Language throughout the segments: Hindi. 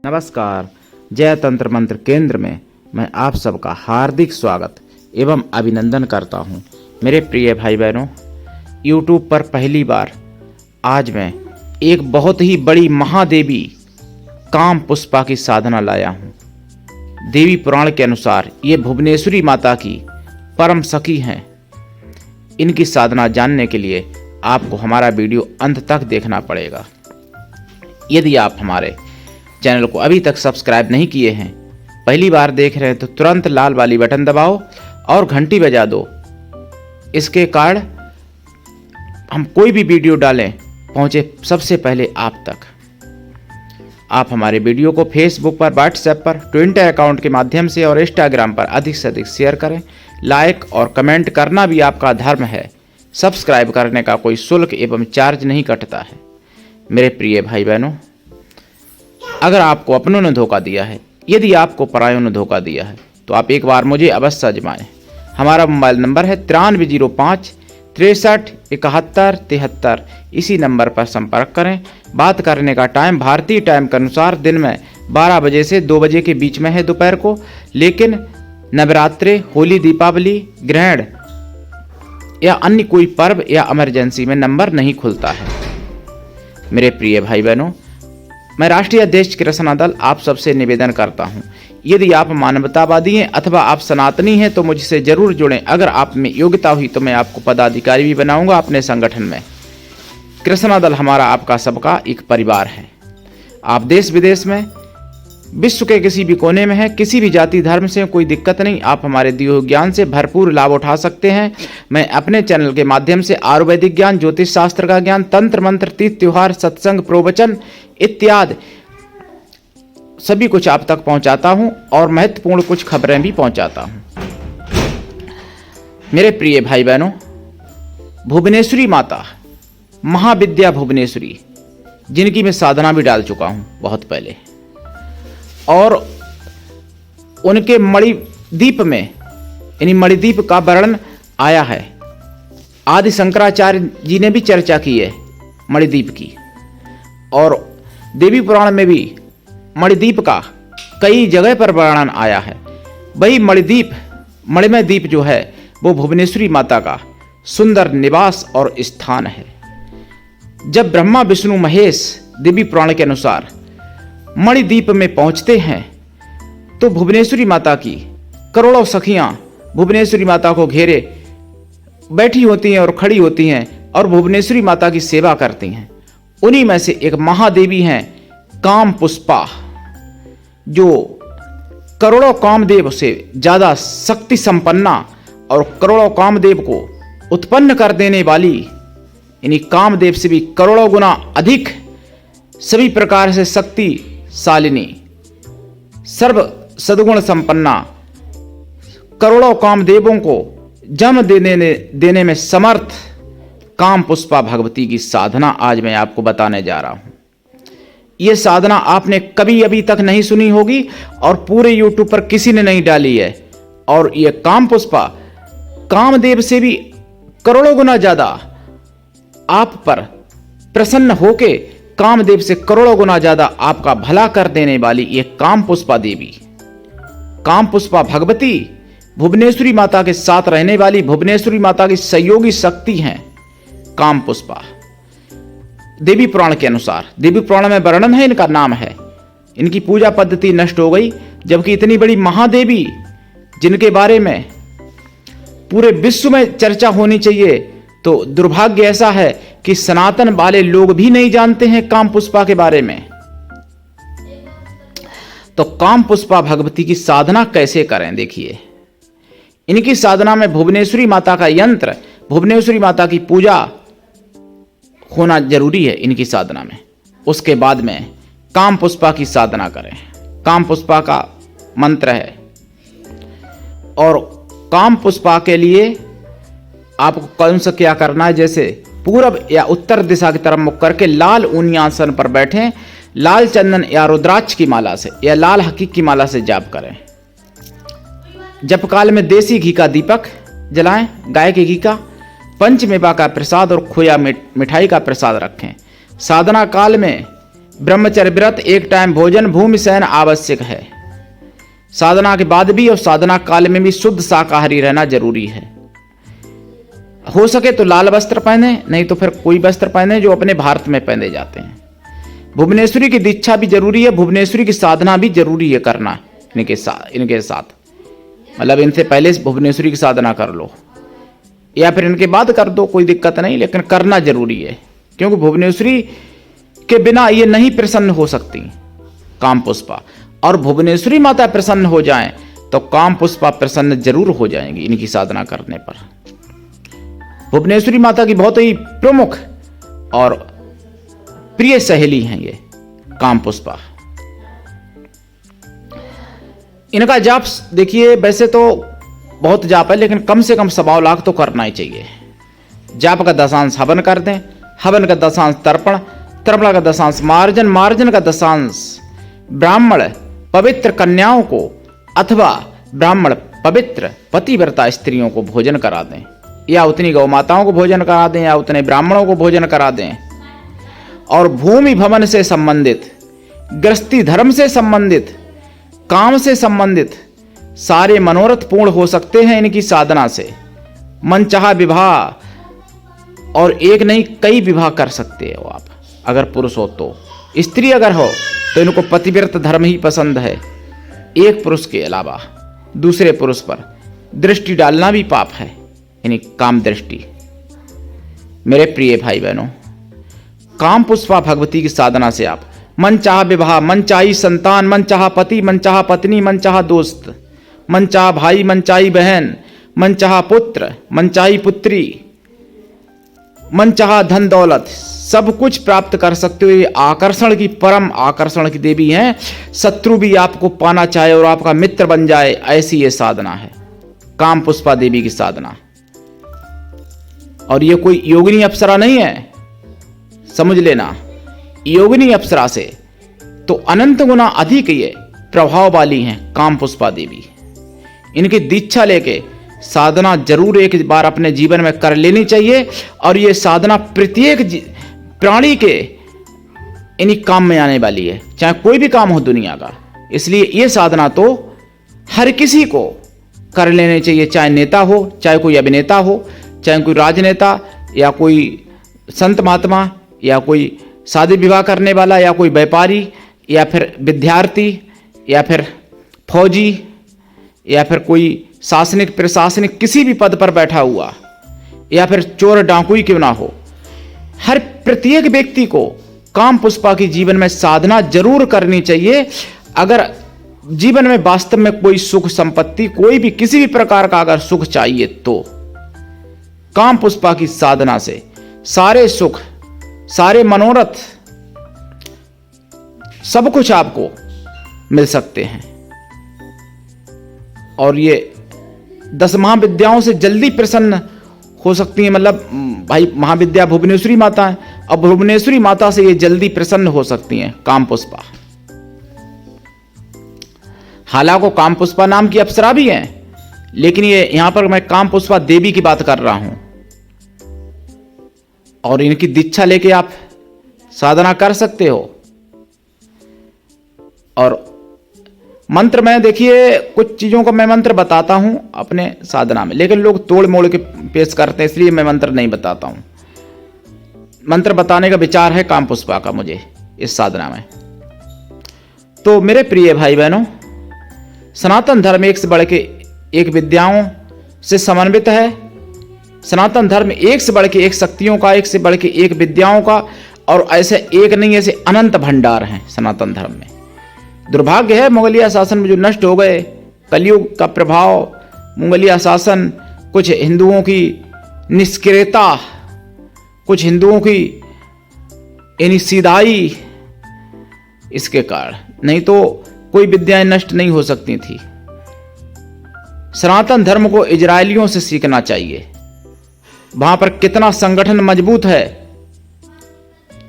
नमस्कार। जय तंत्र मंत्र केंद्र में मैं आप सबका हार्दिक स्वागत एवं अभिनंदन करता हूं। मेरे प्रिय भाई बहनों, YouTube पर पहली बार आज मैं एक बहुत ही बड़ी महादेवी काम पुष्पा की साधना लाया हूं। देवी पुराण के अनुसार ये भुवनेश्वरी माता की परम सखी हैं। इनकी साधना जानने के लिए आपको हमारा वीडियो अंत तक देखना पड़ेगा। यदि आप हमारे चैनल को अभी तक सब्सक्राइब नहीं किए हैं, पहली बार देख रहे हैं, तो तुरंत लाल वाली बटन दबाओ और घंटी बजा दो। इसके कारण हम कोई भी वीडियो डालें पहुंचे सबसे पहले आप तक। आप हमारे वीडियो को फेसबुक पर, व्हाट्सएप पर, ट्विटर अकाउंट के माध्यम से और इंस्टाग्राम पर अधिक से अधिक शेयर करें। लाइक और कमेंट करना भी आपका धर्म है। सब्सक्राइब करने का कोई शुल्क एवं चार्ज नहीं कटता है। मेरे प्रिय भाई बहनों, अगर आपको अपनों ने धोखा दिया है, यदि आपको परायों ने धोखा दिया है, तो आप एक बार मुझे अवश्य आजमाएं। हमारा मोबाइल नंबर है 9305 63 71 73। इसी नंबर पर संपर्क करें। बात करने का टाइम भारतीय टाइम के अनुसार दिन में 12 बजे से 2 बजे के बीच में है दोपहर को। लेकिन नवरात्रि, होली, दीपावली, ग्रहण या अन्य कोई पर्व या इमरजेंसी में नंबर नहीं खुलता है। मेरे प्रिय भाई बहनों, मैं राष्ट्रीय अध्यक्ष कृष्णा दल आप सबसे निवेदन करता हूं, यदि आप मानवतावादी हैं अथवा आप सनातनी हैं तो मुझसे जरूर जुड़ें। अगर आप में योग्यता हुई तो मैं आपको पदाधिकारी भी बनाऊंगा अपने संगठन में। कृष्णा दल हमारा आपका सबका एक परिवार है। आप देश विदेश में, विश्व के किसी भी कोने में हैं, किसी भी जाति धर्म से कोई दिक्कत नहीं, आप हमारे दिए हुए ज्ञान से भरपूर लाभ उठा सकते हैं। मैं अपने चैनल के माध्यम से आयुर्वेदिक ज्ञान, ज्योतिष शास्त्र का ज्ञान, तंत्र मंत्र, तीर्थ त्योहार, सत्संग, प्रवचन इत्यादि सभी कुछ आप तक पहुंचाता हूं और महत्वपूर्ण कुछ खबरें भी पहुंचाता हूं। मेरे प्रिय भाई बहनों, भुवनेश्वरी माता, महाविद्या भुवनेश्वरी, जिनकी मैं साधना भी डाल चुका हूं बहुत पहले, और उनके मणिद्वीप में, यानी मणिद्वीप का वर्णन आया है। आदि शंकराचार्य जी ने भी चर्चा की है मणिद्वीप की, और देवी पुराण में भी मणिद्वीप का कई जगह पर वर्णन आया है। वही मणिद्वीप, मणिमय द्वीप जो है, वो भुवनेश्वरी माता का सुंदर निवास और स्थान है। जब ब्रह्मा, विष्णु, महेश देवी पुराण के अनुसार मणिद्वीप में पहुंचते हैं तो भुवनेश्वरी माता की करोड़ों सखियां भुवनेश्वरी माता को घेरे बैठी होती हैं और खड़ी होती हैं और भुवनेश्वरी माता की सेवा करती हैं। उन्हीं में से एक महादेवी हैं काम पुष्पा, जो करोड़ों कामदेव से ज्यादा शक्ति संपन्ना और करोड़ों कामदेव को उत्पन्न कर देने वाली, यानी कामदेव से भी करोड़ों गुना अधिक सभी प्रकार से शक्तिशालिनी, सर्व सद्गुण संपन्ना, करोड़ों कामदेवों को जन्म देने में समर्थ काम पुष्पा भगवती की साधना आज मैं आपको बताने जा रहा हूं। यह साधना आपने कभी अभी तक नहीं सुनी होगी और पूरे YouTube पर किसी ने नहीं डाली है। और यह काम पुष्पा कामदेव से भी करोड़ों गुना ज्यादा आप पर प्रसन्न होके, कामदेव से करोड़ों गुना ज्यादा आपका भला कर देने वाली यह काम पुष्पा देवी, काम पुष्पा भगवती, भुवनेश्वरी माता के साथ रहने वाली भुवनेश्वरी माता की सहयोगी शक्ति हैं काम पुष्पा। देवी पुराण के अनुसार, देवी पुराण में वर्णन है, इनका नाम है। इनकी पूजा पद्धति नष्ट हो गई, जबकि इतनी बड़ी महादेवी जिनके बारे में पूरे विश्व में चर्चा होनी चाहिए, तो दुर्भाग्य ऐसा है कि सनातन वाले लोग भी नहीं जानते हैं काम पुष्पा के बारे में। तो काम पुष्पा भगवती की साधना कैसे करें, देखिए। इनकी साधना में भुवनेश्वरी माता का यंत्र, भुवनेश्वरी माता की पूजा होना जरूरी है इनकी साधना में। उसके बाद में काम पुष्पा की साधना करें। काम पुष्पा का मंत्र है, और काम पुष्पा के लिए आपको कौन सा क्या करना है, जैसे पूर्व या उत्तर दिशा की तरफ मुख करके लाल ऊनी आसन पर बैठें, लाल चंदन या रुद्राक्ष की माला से या लाल हकीक की माला से जाप करें। जप काल में देसी घी का दीपक जलाएं, गाय के घी का, पंचमेवा का प्रसाद और खोया मिठाई का प्रसाद रखें। साधना काल में ब्रह्मचर्य व्रत, एक टाइम भोजन, भूमि शयन आवश्यक है। साधना के बाद भी और साधना काल में भी शुद्ध शाकाहारी रहना जरूरी है। हो सके तो लाल वस्त्र पहने, नहीं तो फिर कोई वस्त्र पहने जो अपने भारत में पहने जाते हैं। भुवनेश्वरी की दीक्षा भी जरूरी है, भुवनेश्वरी की साधना भी जरूरी है करना इनके साथ। मतलब इनसे पहले भुवनेश्वरी की साधना कर लो या फिर इनके बाद कर दो, कोई दिक्कत नहीं, लेकिन करना जरूरी है, क्योंकि भुवनेश्वरी के बिना ये नहीं प्रसन्न हो सकती काम पुष्पा। और भुवनेश्वरी माता प्रसन्न हो जाएं तो काम पुष्पा प्रसन्न जरूर हो जाएंगी इनकी साधना करने पर। भुवनेश्वरी माता की बहुत ही प्रमुख और प्रिय सहेली हैं ये काम पुष्पा। इनका जाप देखिए, वैसे तो बहुत जाप है, लेकिन कम से कम 1.25 लाख तो करना ही चाहिए। जाप का 10 हवन कर दें, हवन का 10 तर्पण, तर्पण का 10 मार्जन, मार्जन का 10 ब्राह्मण पवित्र कन्याओं को अथवा ब्राह्मण पवित्र पतिव्रता स्त्रियों को भोजन करा दें, या उतनी गौ माताओं को भोजन करा दें, या उतने ब्राह्मणों को भोजन करा दें। और भूमि भवन से संबंधित, गृहस्थी धर्म से संबंधित, काम से संबंधित सारे मनोरथ पूर्ण हो सकते हैं इनकी साधना से। मनचाहा विवाह, और एक नहीं कई विवाह कर सकते हो आप, अगर पुरुष हो तो। स्त्री अगर हो तो इनको पतिव्रत धर्म ही पसंद है। एक पुरुष के अलावा दूसरे पुरुष पर दृष्टि डालना भी पाप है, यानी काम दृष्टि। मेरे प्रिय भाई बहनों, काम पुष्पा भगवती की साधना से आप मन चाह विवाह, मन चाही संतान, मन चाह पति, मन चाह पत्नी, मन चाह दोस्त, मन चाह भाई, मन चाही बहन, मन चाह पुत्र, मन चाही पुत्री, मन चाह धन दौलत, सब कुछ प्राप्त कर सकते हो। ये आकर्षण की, परम आकर्षण की देवी हैं। शत्रु भी आपको पाना चाहे और आपका मित्र बन जाए, ऐसी ये साधना है काम पुष्पा देवी की साधना। और ये कोई योगिनी अप्सरा नहीं है, समझ लेना। योगिनी अप्सरा से तो अनंत गुना अधिक ये प्रभाव वाली हैं काम पुष्पा देवी। इनकी दीक्षा लेके साधना जरूर एक बार अपने जीवन में कर लेनी चाहिए। और ये साधना प्रत्येक प्राणी के इन्हीं काम में आने वाली है, चाहे कोई भी काम हो दुनिया का। इसलिए ये साधना तो हर किसी को कर लेनी चाहिए, चाहे नेता हो, चाहे कोई अभिनेता हो, चाहे कोई राजनेता, या कोई संत महात्मा, या कोई शादी विवाह करने वाला, या कोई व्यापारी, या फिर विद्यार्थी, या फिर फौजी, या फिर कोई शासनिक प्रशासनिक किसी भी पद पर बैठा हुआ, या फिर चोर डाकू ही क्यों ना हो। हर प्रत्येक व्यक्ति को काम पुष्पा की जीवन में साधना जरूर करनी चाहिए। अगर जीवन में वास्तव में कोई सुख संपत्ति, कोई भी किसी भी प्रकार का अगर सुख चाहिए तो काम पुष्पा की साधना से सारे सुख, सारे मनोरथ, सब कुछ आपको मिल सकते हैं। और ये 10 महाविद्याओं से जल्दी प्रसन्न हो सकती है। मतलब भाई महाविद्या भुवनेश्वरी माता है, अब भुवनेश्वरी माता से ये जल्दी प्रसन्न हो सकती हैं काम पुष्पा। हालांकि काम पुष्पा नाम की अप्सरा भी हैं, लेकिन ये यहां पर मैं काम पुष्पा देवी की बात कर रहा हूं। और इनकी दीक्षा लेके आप साधना कर सकते हो। और मंत्र में देखिए, कुछ चीजों को मैं मंत्र बताता हूं अपने साधना में, लेकिन लोग तोड़ मोड़ के पेश करते हैं, इसलिए मैं मंत्र नहीं बताता हूं। मंत्र बताने का विचार है काम पुष्पा का मुझे इस साधना में। तो मेरे प्रिय भाई बहनों, सनातन धर्म एक से बढ़ के एक विद्याओं से समन्वित है। सनातन धर्म एक से बढ़ के एक शक्तियों का, एक से बढ़ के एक विद्याओं का, और ऐसे एक नहीं, ऐसे अनंत भंडार हैं सनातन धर्म में। दुर्भाग्य है मुगलिया शासन में जो नष्ट हो गए, कलयुग का प्रभाव, मुगलिया शासन, कुछ हिंदुओं की निष्क्रियता, कुछ हिंदुओं की यानी सीधाई, इसके कारण। नहीं तो कोई विद्याएं नष्ट नहीं हो सकती थी। सनातन धर्म को इजरायलियों से सीखना चाहिए। वहां पर कितना संगठन मजबूत है।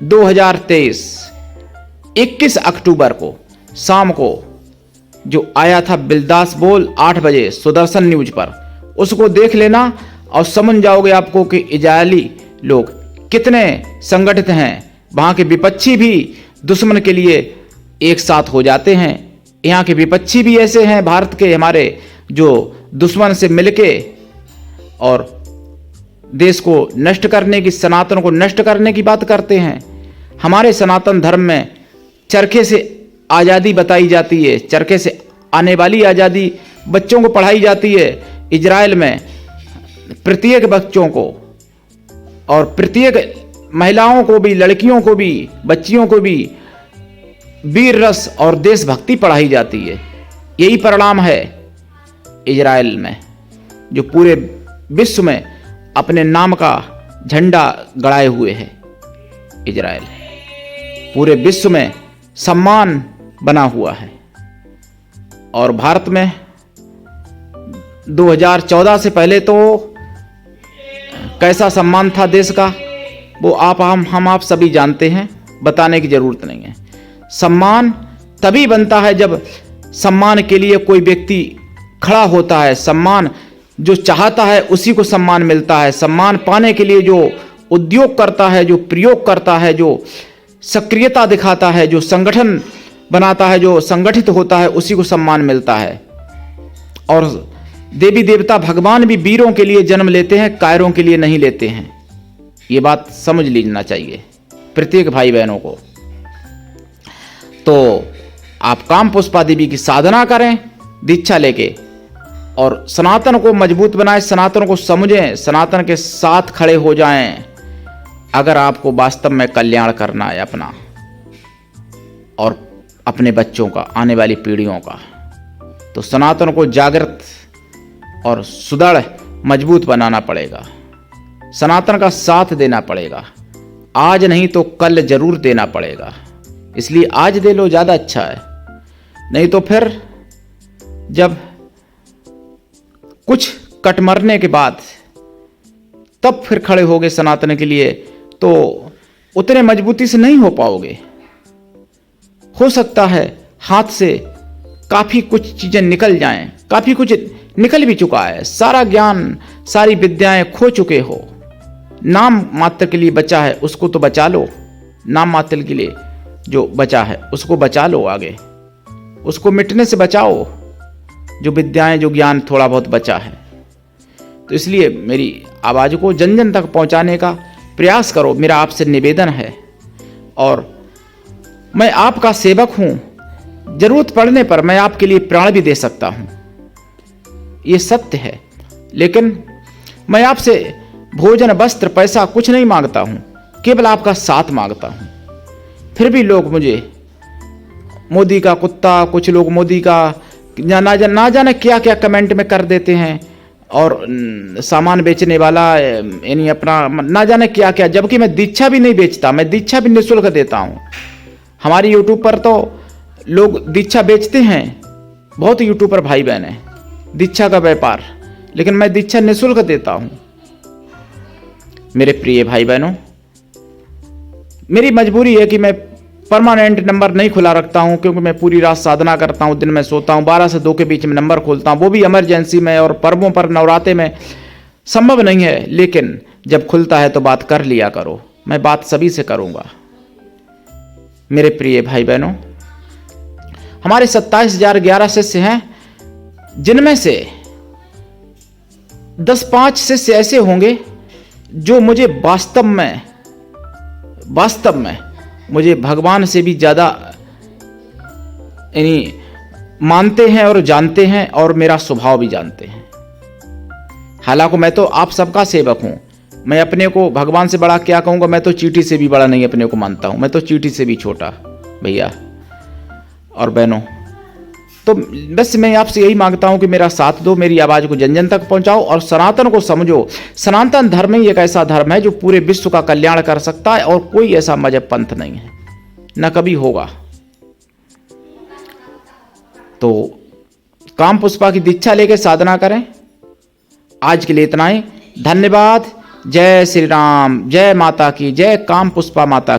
2023 21 अक्टूबर को शाम को जो आया था बिलदास बोल 8 बजे सुदर्शन न्यूज पर, उसको देख लेना और समझ जाओगे आपको कि इजरायली लोग कितने संगठित हैं। वहां के विपक्षी भी दुश्मन के लिए एक साथ हो जाते हैं। यहाँ के विपक्षी भी ऐसे हैं भारत के हमारे, जो दुश्मन से मिलके और देश को नष्ट करने की, सनातन को नष्ट करने की बात करते हैं। हमारे सनातन धर्म में चरखे से आज़ादी बताई जाती है, चरखे से आने वाली आज़ादी बच्चों को पढ़ाई जाती है। इजराइल में प्रत्येक बच्चों को और प्रत्येक महिलाओं को भी, लड़कियों को भी, बच्चियों को भी वीर रस और देशभक्ति पढ़ाई जाती है। यही परिणाम है इजराइल में, जो पूरे विश्व में अपने नाम का झंडा गड़ाए हुए है। इजराइल पूरे विश्व में सम्मान बना हुआ है। और भारत में 2014 से पहले तो कैसा सम्मान था देश का, वो हम आप सभी जानते हैं, बताने की जरूरत नहीं है। सम्मान तभी बनता है जब सम्मान के लिए कोई व्यक्ति खड़ा होता है। सम्मान जो चाहता है उसी को सम्मान मिलता है। सम्मान पाने के लिए जो उद्योग करता है, जो प्रयोग करता है, जो सक्रियता दिखाता है, जो संगठन बनाता है, जो संगठित होता है, उसी को सम्मान मिलता है। और देवी देवता भगवान भी वीरों के लिए जन्म लेते हैं, कायरों के लिए नहीं लेते हैं। ये बात समझ लेना चाहिए प्रत्येक भाई बहनों को। तो आप कामपुष्पा देवी की साधना करें दीक्षा लेके, और सनातन को मजबूत बनाएं, सनातन को समझें, सनातन के साथ खड़े हो जाएं। अगर आपको वास्तव में कल्याण करना है अपना और अपने बच्चों का, आने वाली पीढ़ियों का, तो सनातन को जागृत और सुदृढ़ मजबूत बनाना पड़ेगा। सनातन का साथ देना पड़ेगा। आज नहीं तो कल जरूर देना पड़ेगा। इसलिए आज दे लो, ज़्यादा अच्छा है। नहीं तो फिर जब कुछ कट मरने के बाद तब फिर खड़े होगे सनातन के लिए, तो उतने मजबूती से नहीं हो पाओगे। हो सकता है हाथ से काफ़ी कुछ चीज़ें निकल जाएं, काफ़ी कुछ निकल भी चुका है। सारा ज्ञान, सारी विद्याएं खो चुके हो। नाम मात्र के लिए बचा है, उसको तो बचा लो। नाम मात्र के लिए जो बचा है उसको बचा लो, आगे उसको मिटने से बचाओ, जो विद्याएं, जो ज्ञान थोड़ा बहुत बचा है। तो इसलिए मेरी आवाज़ को जन जन तक पहुंचाने का प्रयास करो, मेरा आपसे निवेदन है। और मैं आपका सेवक हूं, जरूरत पड़ने पर मैं आपके लिए प्राण भी दे सकता हूं, ये सत्य है। लेकिन मैं आपसे भोजन, वस्त्र, पैसा कुछ नहीं मांगता हूं, केवल आपका साथ मांगता हूं। फिर भी लोग मुझे मोदी का कुत्ता, कुछ लोग मोदी का ना जाने क्या क्या कमेंट में कर देते हैं, और सामान बेचने वाला यानी अपना ना जाने क्या क्या, जबकि मैं दीक्षा भी नहीं बेचता, मैं दीक्षा भी निःशुल्क देता हूँ। हमारी यूट्यूब पर तो लोग दीक्षा बेचते हैं, बहुत यूट्यूबर भाई बहन हैं, दीक्षा का व्यापार, लेकिन मैं दीक्षा निःशुल्क देता हूँ। मेरे प्रिय भाई बहनों, मेरी मजबूरी है कि मैं परमानेंट नंबर नहीं खुला रखता हूं, क्योंकि मैं पूरी रात साधना करता हूं, दिन में सोता हूं, 12 से 2 के बीच में नंबर खोलता हूं, वो भी इमरजेंसी में और पर्वों पर, नवरात्रे में संभव नहीं है। लेकिन जब खुलता है तो बात कर लिया करो, मैं बात सभी से करूंगा। मेरे प्रिय भाई बहनों, हमारे 27,011 शिष्य हैं, जिनमें से 10-5 शिष्य ऐसे होंगे जो मुझे वास्तव में मुझे भगवान से भी ज़्यादा यानी मानते हैं और जानते हैं, और मेरा स्वभाव भी जानते हैं। हालांकि मैं तो आप सबका सेवक हूं, मैं अपने को भगवान से बड़ा क्या कहूँगा, मैं तो चींटी से भी बड़ा नहीं अपने को मानता हूँ, मैं तो चींटी से भी छोटा भैया और बहनों। तो बस मैं आपसे यही मांगता हूं कि मेरा साथ दो, मेरी आवाज़ को जन जन तक पहुंचाओ और सनातन को समझो। सनातन धर्म ही एक ऐसा धर्म है जो पूरे विश्व का कल्याण कर सकता है, और कोई ऐसा मजहब पंथ नहीं है, न कभी होगा। तो कामपुष्पा की दीक्षा लेके साधना करें। आज के लिए इतना ही, धन्यवाद। जय श्री राम, जय माता की जय, कामपुष्पा माता।